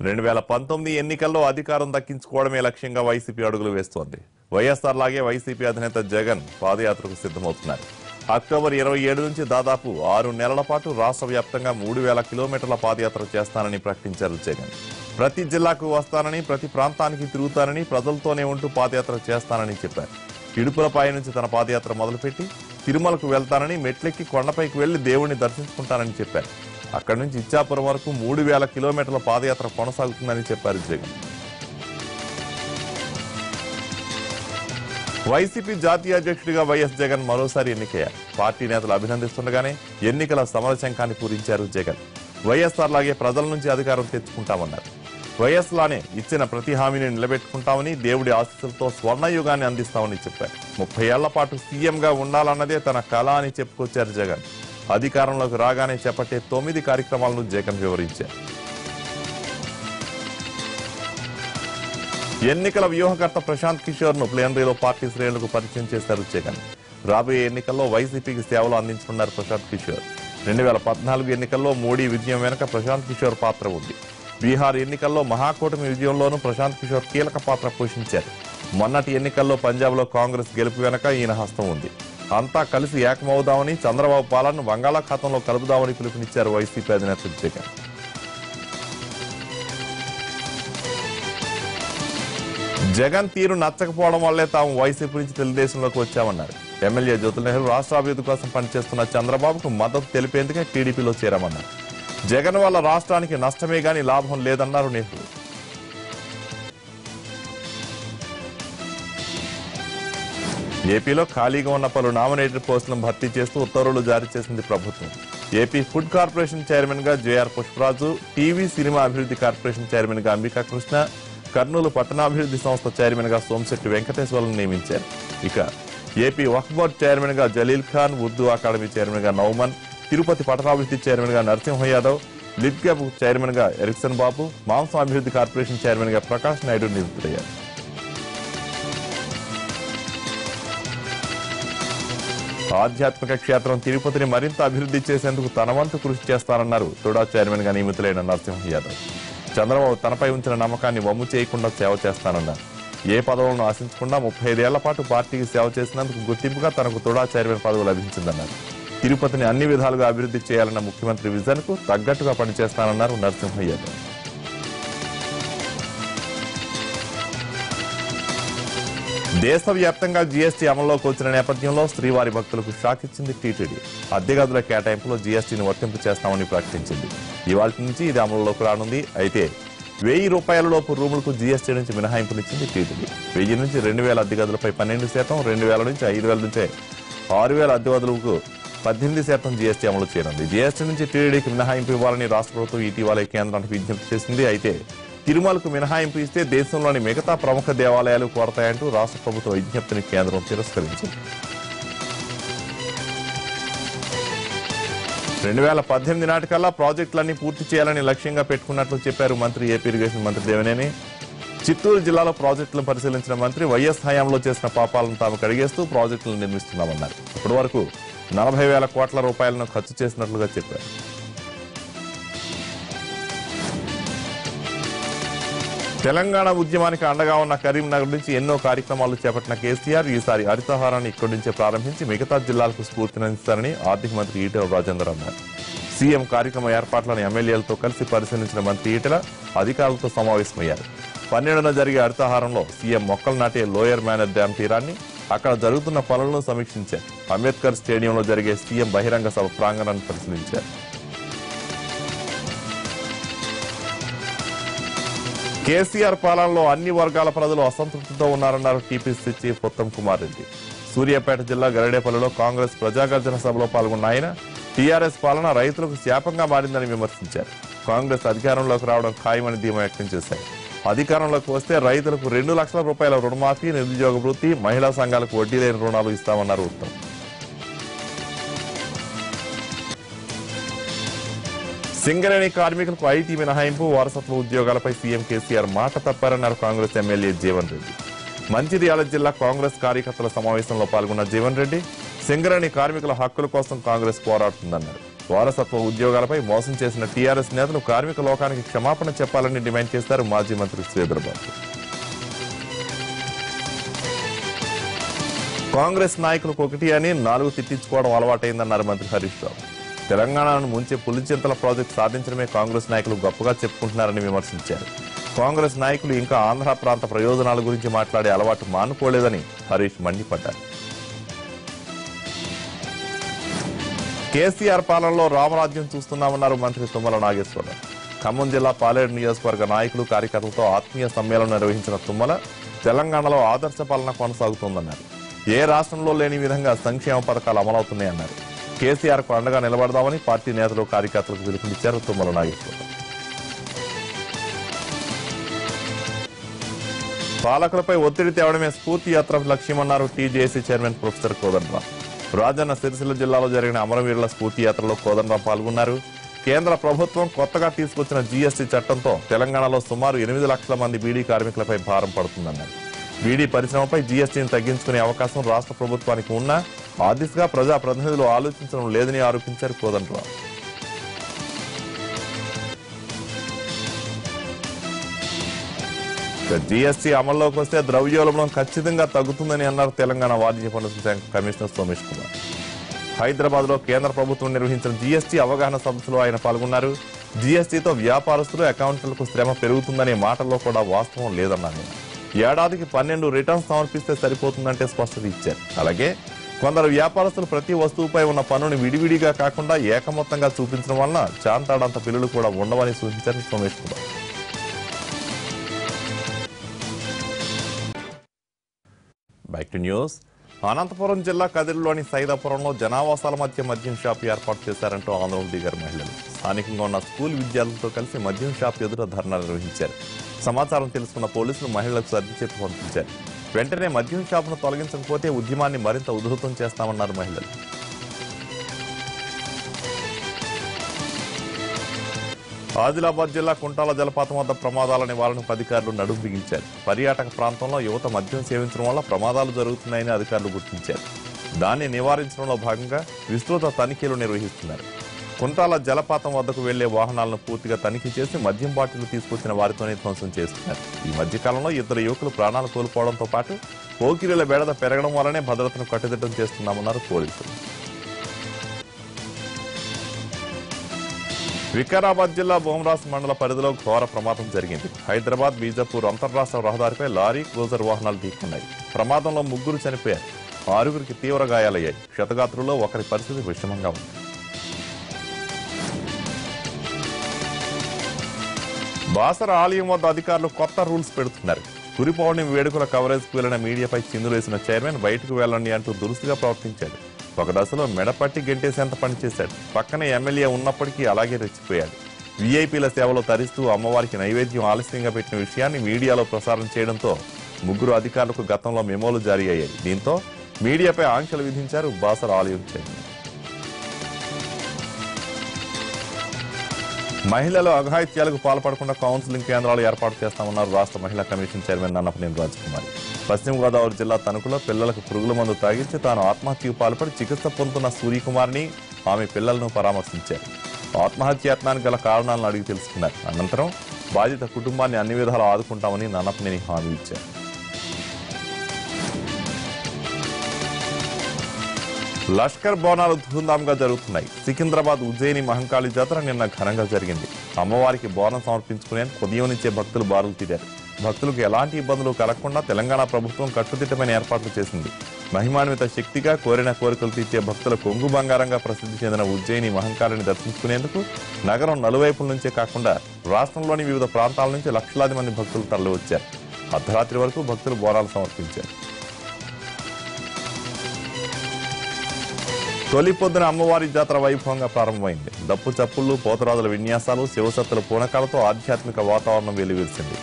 2019 ఎన్నికల్లో అధికారం దక్కించుకోవడమే లక్ష్యంగా వైసీపీ అడుగులు వేస్తోంది. వైఎస్ఆర్ లాగే వైసీపీ అధినేత జగన్ పాదయాత్రకు సిద్ధమవుతున్నారు. అక్టోబర్ 27 నుంచి దాదాపు 6 నెలల పాటు రాష్ట్ర వ్యాప్తంగా 3000 కిలోమీటర్ల పాదయాత్ర చేస్తానని ప్రకటించారు జగన్. ప్రతి జిల్లాకు వస్తానని, ప్రతి ప్రాంతానికి తిరుగుతానని, ప్రజలతోనే ఉంటూ పాదయాత్ర చేస్తానని చెప్పారు. ఇడుపులపై నుంచి తన పాదయాత్ర మొదలుపెట్టి తిరుమలకు వెళ్తానని, మెట్లెక్కి కొండపైకి వెళ్లి దేవుణ్ణి దర్శించుకుంటానని చెప్పారు. అక్కడి నుంచి ఇచ్చాపురం వరకు 3000 కిలోమీటర్ల పాదయాత్ర కొనసాగుతుందని చెప్పారు జగన్. వైసీపీ జాతీయ అధ్యక్షుడిగా వైఎస్ జగన్ మరోసారి ఎన్నికయ్యారు. పార్టీ నేతలు అభినందిస్తుండగానే ఎన్నికల సమరశంఖాన్ని పూరించారు జగన్. వైఎస్ఆర్ లాగే ప్రజల నుంచి అధికారం తెచ్చుకుంటామన్నారు. వైఎస్ లానే ఇచ్చిన ప్రతి హామీని నిలబెట్టుకుంటామని, దేవుడి ఆశీస్సులతో స్వర్ణయుగాన్ని అందిస్తామని చెప్పారు. 30 ఏళ్ల పాటు సీఎంగా ఉండాలన్నదే తన కళ అని చెప్పుకొచ్చారు జగన్. అధికారంలోకి రాగానే చేపట్టే 9 కార్యక్రమాలను జగన్ వివరించారు. ఎన్నికల వ్యూహకర్త ప్రశాంత్ కిషోర్ ను ప్లేనరీలో పార్టీ శ్రేణులకు పరిచయం చేశారు జగన్. రాబోయే ఎన్నికల్లో వైసీపీకి సేవలు అందించనున్నారు ప్రశాంత్ కిషోర్. 2014 ఎన్నికల్లో మోడీ విజయం వెనుక ప్రశాంత్ కిషోర్ పాత్ర ఉంది. బీహార్ ఎన్నికల్లో మహాకూటమి విజయంలోనూ ప్రశాంత్ కిషోర్ కీలక పాత్ర పోషించారు. మొన్నటి ఎన్నికల్లో పంజాబ్ లో కాంగ్రెస్ గెలుపు వెనుక ఈయన హస్తం ఉంది. అంతా కలిసి ఏకమవుదామని, చంద్రబాబు పాలనను బంగాళాఖాతంలో కలుపుదామని పిలుపునిచ్చారు వైసీపీ అధినేత జగన్. జగన్ తీరు నచ్చకపోవడం వల్లే తాము వైసీపీ నుంచి తెలుగుదేశంలోకి వచ్చామన్నారు. ఎమ్మెల్యే జ్యోతుల నెహ్రూ రాష్ట్ర అభివృద్ధి కోసం పనిచేస్తున్న చంద్రబాబుకు మద్దతు తెలిపేందుకే టీడీపీలో చేరామన్నారు. జగన్ వల్ల రాష్ట్రానికి నష్టమే గాని లాభం లేదన్నారు నెహ్రూ. ఏపీలో ఖాళీగా ఉన్న పలు నామినేటెడ్ పోస్టులను భర్తీ చేస్తూ ఉత్తర్వులు జారీ చేసింది ప్రభుత్వం. ఏపీ ఫుడ్ కార్పొరేషన్ చైర్మన్ గా జేఆర్ పుష్పరాజు, టీవీ సినిమా అభివృద్ధి కార్పొరేషన్ చైర్మన్ గా అంబికా కృష్ణ, కర్నూలు పట్టణాభివృద్ధి సంస్థ చైర్మన్ గా సోమశెట్టి వెంకటేశ్వర్లను నియమించారు. ఇక ఏపీ వక్ఫ్ బోర్డు చైర్మన్ గా జలీల్ ఖాన్, ఉర్దూ అకాడమీ చైర్మన్ గా నౌమన్, తిరుపతి పట్టణాభివృద్ధి చైర్మన్ గా నరసింహ యాదవ్, లిడ్క్యాబ్ చైర్మన్ గా ఎరిక్సన్ బాబు, మాంసం అభివృద్ధి కార్పొరేషన్ చైర్మన్ గా ప్రకాష్ నాయుడు నియమితులయ్యారు. ఆధ్యాత్మిక క్షేత్రం తిరుపతిని మరింత అభివృద్ధి చేసేందుకు తన వంతు కృషి చేస్తారన్నారు తుడా చైర్మన్ గా నియమితులైన నరసింహ యాదవ్. చంద్రబాబు తనపై ఉంచిన నమ్మకాన్ని వమ్ము చేయకుండా సేవ చేస్తానన్నారు. ఏ పదవులను ఆశించకుండా 35 ఏళ్ల పాటు పార్టీకి సేవ చేసినందుకు గుర్తింపుగా తనకు తుడా చైర్మన్ పదవి లభించిందన్నారు. తిరుపతిని అన్ని విధాలుగా అభివృద్ధి చేయాలన్న ముఖ్యమంత్రి విజన్ కు తగ్గట్టుగా పనిచేస్తానన్నారు నరసింహ యాదవ్. దేశవ్యాప్తంగా జీఎస్టీ అమల్లోకి వచ్చిన నేపథ్యంలో శ్రీవారి భక్తులకు షాక్ ఇచ్చింది టీటీడీ. అద్దె గదుల కేటాయింపులో జీఎస్టీని వర్తింపు చేస్తామని ప్రకటించింది. ఇవాళ నుంచి ఇది అమలులోకి రానుంది. అయితే 1000 రూపాయల లోపు రూములకు జీఎస్టీ నుంచి మినహాయింపునిచ్చింది టీటీడీ. 1000 నుంచి 2000 అద్దె గదులపై 12%, 2000 నుంచి 5000 నుంచి 6000 అద్దె గదులకు 18% జీఎస్టీ అమలు చేయనుంది. జీఎస్టీ నుంచి టీటీడీకి మినహాయింపు ఇవ్వాలని రాష్ట్ర ప్రభుత్వం ఇటీవలే కేంద్రానికి విజ్ఞప్తి చేసింది. అయితే తిరుమలకు మినహాయింపు ఇస్తే దేశంలోని మిగతా ప్రముఖ దేవాలయాలు కోరతాయంటూ రాష్ట్ర ప్రభుత్వ విజ్ఞప్తిని కేంద్రం తిరస్కరించింది. 2018 నాటికల్లా ప్రాజెక్టులన్నీ పూర్తి చేయాలని లక్ష్యంగా పెట్టుకున్నట్లు చెప్పారు మంత్రి ఏపీ ఇరిగేషన్ మంత్రి దేవినేని. చిత్తూరు జిల్లాలో ప్రాజెక్టులను పరిశీలించిన మంత్రి వైఎస్ హయాంలో చేసిన పాపాలను తాము కడిగేస్తూ ప్రాజెక్టులను నిర్మిస్తున్నామన్నారు. ఇప్పటి వరకు 40,000 కోట్ల రూపాయలను ఖర్చు చేసినట్లుగా చెప్పారు. తెలంగాణ ఉద్యమానికి అండగా ఉన్న కరీంనగర్ నుంచి ఎన్నో కార్యక్రమాలు చేపట్టిన కేసీఆర్ ఈసారి హరితహారాన్ని ఇక్కడి నుంచే ప్రారంభించి మిగతా జిల్లాలకు స్ఫూర్తినిస్తారని ఆర్థిక మంత్రి ఈటెల రాజేందర్ అన్నారు. సీఎం కార్యక్రమ ఏర్పాట్లను ఎమ్మెల్యేలతో కలిసి పరిశీలించిన మంత్రి ఈటెల అధికారులతో సమావేశమయ్యారు. 12న జరిగే హరితహారంలో సీఎం మొక్కలు నాటే లోయర్ మేనర్ డ్యాం తీరాన్ని, అక్కడ జరుగుతున్న పనులను సమీక్షించారు. అంబేద్కర్ స్టేడియంలో జరిగే సీఎం బహిరంగ సభ ప్రాంగణాన్ని పరిశీలించారు. కేసీఆర్ పాలనలో అన్ని వర్గాల ప్రజలు అసంతృప్తితో ఉన్నారన్నారు టీపీసీ చీఫ్ ఉత్తమ్ కుమార్ రెడ్డి. సూర్యాపేట జిల్లా గరడేపల్లిలో కాంగ్రెస్ ప్రజాగర్జన సభలో పాల్గొన్న ఆయన టీఆర్ఎస్ పాలన రైతులకు శాపంగా మారిందని విమర్శించారు. కాంగ్రెస్ అధికారంలోకి రావడం ఖాయమని ధీమా వ్యక్తం చేశారు. అధికారంలోకి వస్తే రైతులకు 2 లక్షల రూపాయల రుణమాఫీ, నిరుద్యోగ వృత్తి, మహిళా సంఘాలకు వడ్డీ లేని రుణాలు ఇస్తామన్నారు ఉత్తమ్. సింగరేణి కార్మికులకు ఐటీ మినహాయింపు, వారసత్వ ఉద్యోగాలపై సీఎం కేసీఆర్ మాట తప్పారన్నారు కాంగ్రెస్ ఎమ్మెల్యే జీవన్ రెడ్డి. మంచిర్యాల జిల్లా కాంగ్రెస్ కార్యకర్తల సమావేశంలో పాల్గొన్న జీవన్ రెడ్డి సింగరేణి కార్మికుల హక్కుల కోసం కాంగ్రెస్ పోరాడుతుందన్నారు. వారసత్వ ఉద్యోగాలపై మోసం చేసిన టీఆర్ఎస్ నేతలు కార్మిక లోకానికి క్షమాపణ చెప్పాలని డిమాండ్ చేశారు మాజీ మంత్రి శ్రీధర్ బాబు. కాంగ్రెస్ నాయకులకు ఒకటి అని 4 తిట్టించుకోవడం అలవాటైందన్నారు మంత్రి హరీష్ రావు. తెలంగాణను ముంచే పులిచింతల ప్రాజెక్టు సాధించడమే కాంగ్రెస్ నాయకులు గొప్పగా చెప్పుకుంటున్నారని విమర్శించారు. కాంగ్రెస్ నాయకులు ఇంకా ఆంధ్ర ప్రాంత ప్రయోజనాల గురించి మాట్లాడే అలవాటు మానుకోలేదని హరీష్ మండిపడ్డారు. కేసీఆర్ పాలనలో రామరాజ్యం చూస్తున్నామన్నారు మంత్రి తుమ్మల నాగేశ్వరరావు. ఖమ్మం జిల్లా పాలేరు నియోజకవర్గ నాయకులు కార్యకర్తలతో ఆత్మీయ సమ్మేళనం నిర్వహించిన తుమ్మల తెలంగాణలో ఆదర్శ పాలన కొనసాగుతోందన్నారు. ఏ రాష్ట్రంలో లేని విధంగా సంక్షేమ పథకాలు అమలవుతున్నాయన్నారు. కేసీఆర్ కు అండగా నిలబడదామని పార్టీ నేతలు కార్యకర్తలకు పిలుపునిచ్చారు తుమ్మల నాగేశ్వరరావు. పాలకులపై ఒత్తిడి తేవడమే స్ఫూర్తి యాత్ర లక్ష్యమన్నారు TJAC chairman professor Kodandaram. Rajanna Sircilla జిల్లాలో జరిగిన అమరవీరుల స్ఫూర్తి యాత్రలో కోదండరాం పాల్గొన్నారు. కేంద్ర ప్రభుత్వం కొత్తగా తీసుకొచ్చిన జీఎస్టీ చట్టంతో తెలంగాణలో సుమారు 8 లక్షల మంది బీడీ కార్మికులపై భారం పడుతుందన్నారు. బీడీ పరిశ్రమపై జీఎస్టీని తగ్గించుకునే అవకాశం రాష్ట్ర ప్రభుత్వానికి ఉన్నా ఆ దిశగా ప్రజాప్రతినిధులు ఆలోచించడం లేదని ఆరోపించారు కోదండరాం. జీఎస్టీ అమల్లోకి వస్తే ద్రవ్యోల్బణం ఖచ్చితంగా తగ్గుతుందని అన్నారు తెలంగాణ వాణిజ్య పన్నుల శాఖ కమిషనర్ సోమేష్ కుమార్. హైదరాబాద్ లో కేంద్ర ప్రభుత్వం నిర్వహించిన జీఎస్టీ అవగాహన సదస్సులో ఆయన పాల్గొన్నారు. జీఎస్టీతో వ్యాపారస్తులు అకౌంటెంట్లకు శ్రమ పెరుగుతుందనే మాటల్లో కూడా వాస్తవం లేదన్నారు. ఏడాదికి 12 రిటర్న్స్ సమర్పిస్తే సరిపోతుందంటే స్పష్టత ఇచ్చారు. అలాగే కొందరు వ్యాపారస్తులు ప్రతి వస్తువుపై ఉన్న పన్నుని విడివిడిగా కాకుండా ఏకమొత్తంగా చూపించడం వలన చాంతాడంత బిల్లులు కూడా ఉండవని సూచించారు Somesh Kumar. Back to news. Anantapuram జిల్లా కదిరిలోని సైదాపురంలో జనావాసాల మధ్య మద్యం షాప్ ఏర్పాటు చేశారంటూ ఆందోళన దిగారు మహిళలు. స్థానికంగా ఉన్న స్కూల్ విద్యార్థులతో కలిసి మద్యం షాప్ ఎదుట ధర్నా నిర్వహించారు. సమాచారం తెలుసుకున్న పోలీసులు మహిళలకు సర్ది చెప్పి పంపించారు. వెంటనే మద్యం షాపును తొలగించకపోతే ఉద్యమాన్ని మరింత ఉధృతం చేస్తామన్నారు మహిళలు. ఆదిలాబాద్ జిల్లా కుంటాల జలపాతం వద్ద ప్రమాదాల నివారణకు అధికారులు నడుం బిగించారు. పర్యాటక ప్రాంతంలో యువత మద్యం సేవించడం వల్ల ప్రమాదాలు జరుగుతున్నాయని అధికారులు గుర్తించారు. దాన్ని నివారించడంలో భాగంగా విస్తృత తనిఖీలు నిర్వహిస్తున్నారు. కుంటాల జలపాతం వద్దకు వెళ్లే వాహనాలను పూర్తిగా తనిఖీ చేసి మద్యం బాటిల్ తీసుకొచ్చిన వారితోనే ధ్వంసం చేస్తున్నారు. ఈ మధ్యకాలంలో 2 యువకులు ప్రాణాలు కోల్పోవడంతో పాటు పోకిరీల బెడద పెరగడం వల్లనే భద్రతను కట్టుదిట్టం చేస్తున్నామన్నారు పోలీసులు. వికారాబాద్ జిల్లా బోమరాస్ మండల పరిధిలో ఘోర ప్రమాదం జరిగింది. హైదరాబాద్ బీజాపూర్ అంతర్రాష్ట్ర రహదారిపై లారీ క్రూజర్ వాహనాలు ఢీకొన్నాయి. ప్రమాదంలో 3 చనిపోయారు. 6గురికి తీవ్ర గాయాలయ్యాయి. క్షతగాత్రుల్లో ఒకరి పరిస్థితి విషమంగా ఉంది. బాసర ఆలయం వద్ద అధికారులు కొత్త రూల్స్ పెడుతున్నారు. గురి పౌర్ణమి వేడుకల కవరేజ్కు వెళ్లిన మీడియాపై చిందులేసిన చైర్మన్ బయటకు వెళ్లండి అంటూ దురుసుగా ప్రవర్తించాడు. ఒక దశలో మెడపట్టి గెంటేసేంత పనిచేశాడు. పక్కనే ఎమ్మెల్యే ఉన్నప్పటికీ అలాగే రెచ్చిపోయాడు. వీఐపీల సేవలో తరిస్తూ అమ్మవారికి నైవేద్యం ఆలస్యంగా పెట్టిన విషయాన్ని మీడియాలో ప్రసారం చేయడంతో 3 అధికారులకు గతంలో మెమోలు జారీ అయ్యాయి. దీంతో మీడియాపై ఆంక్షలు విధించారు బాసర ఆలయం చైర్మన్. మహిళలు అఘాయిత్యాలకు పాల్పడకుండా కౌన్సిలింగ్ కేంద్రాలు ఏర్పాటు చేస్తామన్నారు రాష్ట్ర మహిళా కమిషన్ చైర్మన్ నన్నపనేని రాజకుమారి. పశ్చిమ గోదావరి జిల్లా తణుకులో పిల్లలకు పురుగుల మందు తాగించి తాను ఆత్మహత్యకు పాల్పడి చికిత్స పొందుతున్న సూర్యకుమార్ని ఆమె పిల్లలను పరామర్శించారు. ఆత్మహత్యాయత్నానికి గల కారణాలను అడిగి తెలుసుకున్నారు. అనంతరం బాధిత కుటుంబాన్ని అన్ని విధాలు ఆదుకుంటామని నన్నపనేని హామీ ఇచ్చారు. లష్కర్ బోనాలు ధూమ్ధాంగా జరుగుతున్నాయి. సికింద్రాబాద్ ఉజ్జయిని మహంకాళి జాతర నిన్న ఘనంగా జరిగింది. అమ్మవారికి బోనం సమర్పించుకునేందుకు ఉదయం నుంచే భక్తులు బారులు తీరారు. భక్తులకు ఎలాంటి ఇబ్బందులు కలగకుండా తెలంగాణ ప్రభుత్వం కట్టుదిట్టమైన ఏర్పాట్లు చేసింది. మహిమాన్విత శక్తిగా కోరిన కోరికలు తీర్చే భక్తుల కొంగు బంగారంగా ప్రసిద్ధి చెందిన ఉజ్జయిని మహంకాళిని దర్శించుకునేందుకు నగరం నలువైపుల నుంచే కాకుండా రాష్ట్రంలోని వివిధ ప్రాంతాల నుంచి లక్షలాది మంది భక్తులు తరలివచ్చారు. అర్ధరాత్రి వరకు భక్తులు బోనాలు సమర్పించారు. తొలి పొద్దున అమ్మవారి జాతర వైభవంగా ప్రారంభమైంది. డప్పు చప్పుళ్లు, పోతరాజుల విన్యాసాలు, శివసత్తుల పూనకాలతో ఆధ్యాత్మిక వాతావరణం వెలువరిసింది.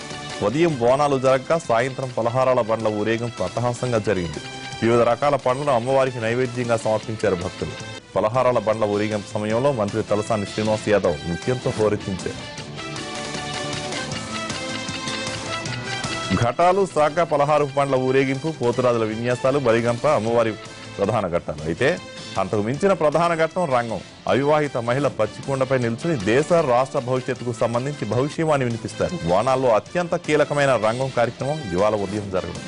ఉదయం బోనాలు జరగగా సాయంత్రం పలహారాల బండ్ల ఊరేగింపు అట్టహాసంగా జరిగింది. వివిధ రకాల పండ్లను అమ్మవారికి నైవేద్యంగా సమర్పించారు భక్తులు. పలహారాల బండ్ల ఊరేగింపు సమయంలో మంత్రి తలసాని శ్రీనివాస్ యాదవ్ నృత్యంతో హోరెత్తించారు. ఘటాలు, శాఖ, పలహారు పండ్ల ఊరేగింపు, పోతురాజుల విన్యాసాలు, బలిగంప అమ్మవారి ప్రధాన ఘట్టాలు. అయితే అంతకు మించిన ప్రధాన ఘట్టం రంగం. అవివాహిత మహిళ పచ్చికొండపై నిల్చుని దేశ రాష్ట్ర భవిష్యత్తుకు సంబంధించి భవిష్యవాణి వినిపిస్తారు. బోనాల్లో అత్యంత కీలకమైన రంగం కార్యక్రమం ఇవాళ ఉదయం జరగడం.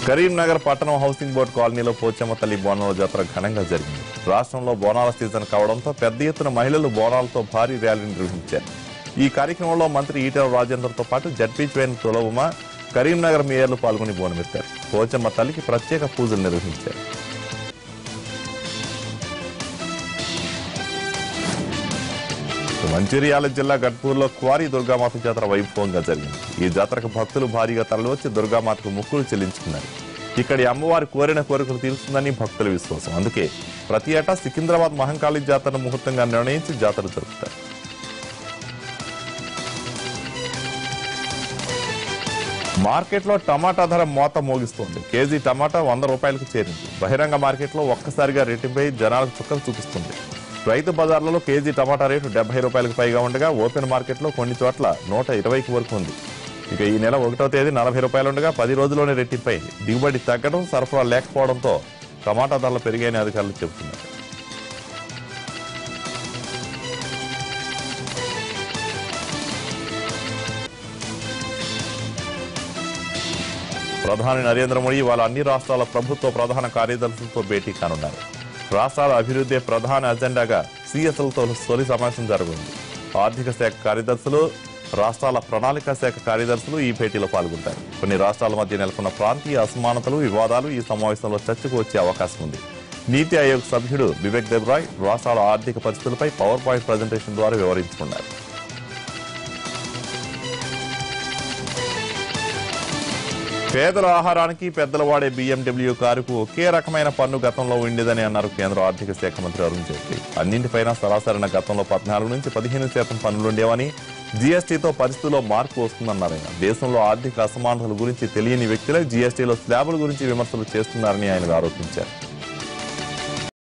కరీంనగర్ పట్టణం హౌసింగ్ బోర్డు కాలనీలో పోచమ్మ తల్లి బోనాల జాతర ఘనంగా జరిగింది. రాష్ట్రంలో బోనాల సీజన్ కావడంతో పెద్ద ఎత్తున మహిళలు బోనాలతో భారీ ర్యాలీ నిర్వహించారు. ఈ కార్యక్రమంలో మంత్రి ఈటెల రాజేందర్తో పాటు జడ్పీ చైర్మన్ తులవుమ, కరీంనగర్ మేయర్లు పాల్గొని బోనమెత్తారు. పోచమ్మ తల్లికి ప్రత్యేక పూజలు నిర్వహించారు. మంచిర్యాల జిల్లా గట్పూర్లో క్వారీ దుర్గామాత జాతర వైభవంగా జరిగింది. ఈ జాతరకు భక్తులు భారీగా తరలివచ్చి దుర్గామాతకు మొక్కులు చెల్లించుకున్నారు. ఇక్కడి అమ్మవారి కోరిన కోరికలు తీరుస్తుందని భక్తుల విశ్వాసం. అందుకే ప్రతి ఏటా సికింద్రాబాద్ మహంకాళి జాతర ముహూర్తంగా నిర్ణయించి జాతర జరుపుతారు. మార్కెట్లో టమాటా ధర మోత మోగిస్తోంది. కేజీ టమాటా 100 రూపాయలకు చేరింది. బహిరంగ మార్కెట్లో ఒక్కసారిగా రేటింపై జనాలకు చుక్కలు చూపిస్తుంది. రైతు బజార్లలో కేజీ టమాటా రేటు 70 రూపాయలకు పైగా ఉండగా ఓపెన్ మార్కెట్లో కొన్ని చోట్ల 120కి వరకు ఉంది. ఇక ఈ నెల 1వ తేదీ 40 రూపాయలు ఉండగా 10 రోజుల్లోనే రెట్టింపై దిగుబడి తగ్గడం, సరఫరా లేకపోవడంతో టమాటా ధరలు పెరిగాయని అధికారులు చెబుతున్నారు. ప్రధాని నరేంద్ర మోడీ వాళ్ళ అన్ని రాష్ట్రాల ప్రభుత్వ ప్రధాన కార్యదర్శులతో భేటీ కానున్నారు. రాష్ట్రాల అభివృద్ధి ప్రధాన అజెండాగా సిఎస్ఎల్తో తొలి సమావేశం జరగనుంది. ఆర్థిక శాఖ కార్యదర్శులు, రాష్ట్రాల ప్రణాళిక శాఖ కార్యదర్శులు ఈ భేటీలో పాల్గొంటారు. కొన్ని రాష్ట్రాల మధ్య నెలకొన్న ప్రాంతీయ అసమానతలు, వివాదాలు ఈ సమావేశంలో చర్చకు వచ్చే అవకాశం ఉంది. నీతి ఆయోగ్ సభ్యుడు వివేక్ దేబ్రాయ్ రాష్ట్రాల ఆర్థిక పరిస్థితులపై పవర్ పాయింట్ ప్రజెంటేషన్ ద్వారా వివరించుకున్నారు. పేదల ఆహారానికి పెద్దలు వాడే BMW కారుకు ఒకే రకమైన పన్ను గతంలో ఉండేదని అన్నారు కేంద్ర ఆర్థిక శాఖ మంత్రి అరుణ్ జైట్లీ. అన్నింటిపైన సరాసరిన గతంలో 14 నుంచి 15% పన్నులుండేవని, జీఎస్టీతో పరిస్థితుల్లో మార్పు వస్తుందన్నారు ఆయన. దేశంలో ఆర్థిక అసమానతల గురించి తెలియని వ్యక్తులే జీఎస్టీలో స్లాబుల గురించి విమర్శలు చేస్తున్నారని ఆయన ఆరోపించారు.